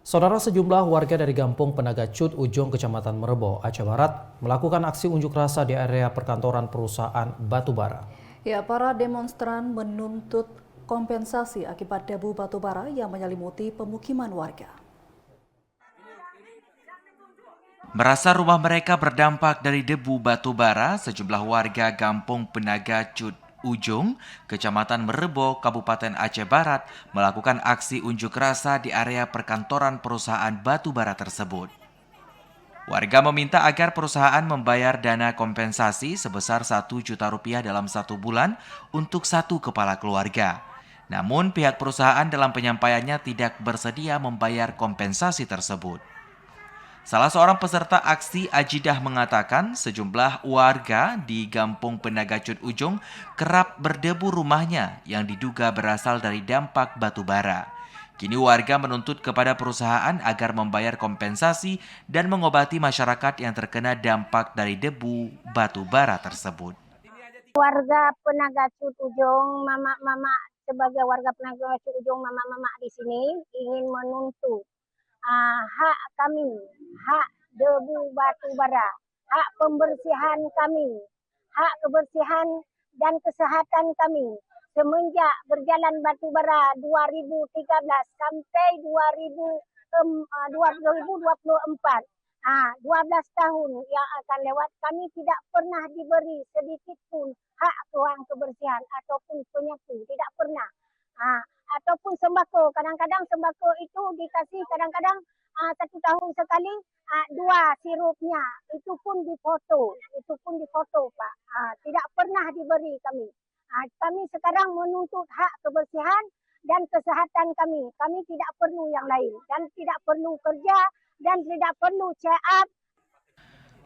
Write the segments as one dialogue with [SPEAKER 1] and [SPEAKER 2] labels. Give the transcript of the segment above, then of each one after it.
[SPEAKER 1] Saudara, sejumlah warga dari Gampung Penaga Cut, Ujung, Kecamatan Merebo, Aceh Barat melakukan aksi unjuk rasa di area perkantoran perusahaan batubara.
[SPEAKER 2] Ya, para demonstran menuntut kompensasi akibat debu batubara yang menyelimuti pemukiman warga.
[SPEAKER 3] Merasa rumah mereka berdampak dari debu batubara, sejumlah warga Gampung Penaga Cut, Ujung, Kecamatan Merebo, Kabupaten Aceh Barat melakukan aksi unjuk rasa di area perkantoran perusahaan batubara tersebut. Warga meminta agar perusahaan membayar dana kompensasi sebesar Rp1 juta dalam 1 bulan untuk satu kepala keluarga. Namun pihak perusahaan dalam penyampaiannya tidak bersedia membayar kompensasi tersebut. Salah seorang peserta aksi Ajidah mengatakan sejumlah warga di Gampung Penaga Cut Ujung kerap berdebu rumahnya yang diduga berasal dari dampak batu bara. Kini warga menuntut kepada perusahaan agar membayar kompensasi dan mengobati masyarakat yang terkena dampak dari debu batu bara tersebut.
[SPEAKER 4] Warga Penaga Cut Ujung, mama-mama sebagai warga Penaga Cut Ujung, mama-mama di sini ingin menuntut hak kami, hak debu batu bara, hak pembersihan kami, hak kebersihan dan kesehatan kami. Semenjak berjalan batu bara 2013 sampai 2024, 12 tahun yang akan lewat, kami tidak pernah diberi sedikit pun hak ruang kebersihan ataupun penyapu, tidak pernah. Ataupun sembako, kadang-kadang sembako itu dikasih kadang-kadang 1 tahun sekali, 2 sirupnya, itu pun difoto Pak, tidak pernah diberi kami. Kami sekarang menuntut hak kebersihan dan kesehatan kami tidak perlu yang lain dan tidak perlu kerja dan tidak perlu check up.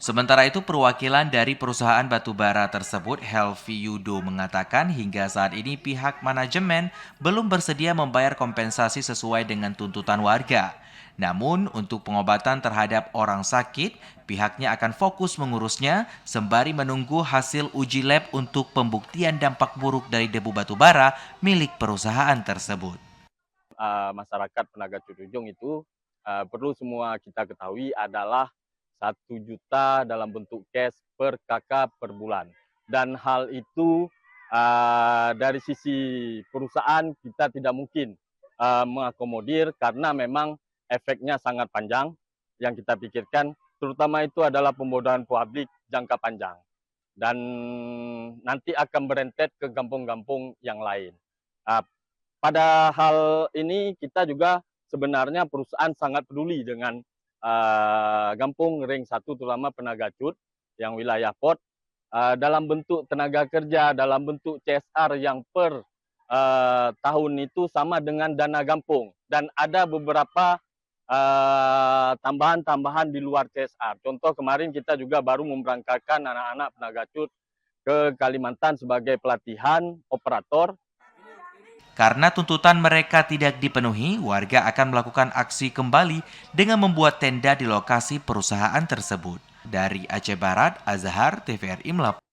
[SPEAKER 3] Sementara itu, perwakilan dari perusahaan batubara tersebut, Helvi Yudo, mengatakan hingga saat ini pihak manajemen belum bersedia membayar kompensasi sesuai dengan tuntutan warga. Namun, untuk pengobatan terhadap orang sakit, pihaknya akan fokus mengurusnya sembari menunggu hasil uji lab untuk pembuktian dampak buruk dari debu batubara milik perusahaan tersebut.
[SPEAKER 5] Masyarakat Penaga Cut Ujung itu perlu semua kita ketahui adalah 1 juta dalam bentuk cash per kakak per bulan. Dan hal itu dari sisi perusahaan kita tidak mungkin mengakomodir karena memang efeknya sangat panjang yang kita pikirkan, terutama itu adalah pembodohan publik jangka panjang. Dan nanti akan berentet ke kampung-kampung yang lain. Pada hal ini kita juga sebenarnya perusahaan sangat peduli dengan Gampung Ring 1 terutama Penaga Cut yang wilayah Port dalam bentuk tenaga kerja, dalam bentuk CSR yang per tahun itu sama dengan dana Gampung dan ada beberapa tambahan-tambahan di luar CSR. Contoh kemarin kita juga baru memberangkatkan anak-anak Penaga Cut ke Kalimantan sebagai pelatihan operator.
[SPEAKER 3] Karena tuntutan mereka tidak dipenuhi, warga akan melakukan aksi kembali dengan membuat tenda di lokasi perusahaan tersebut. Dari Aceh Barat, Azhar, TVRI melaporkan.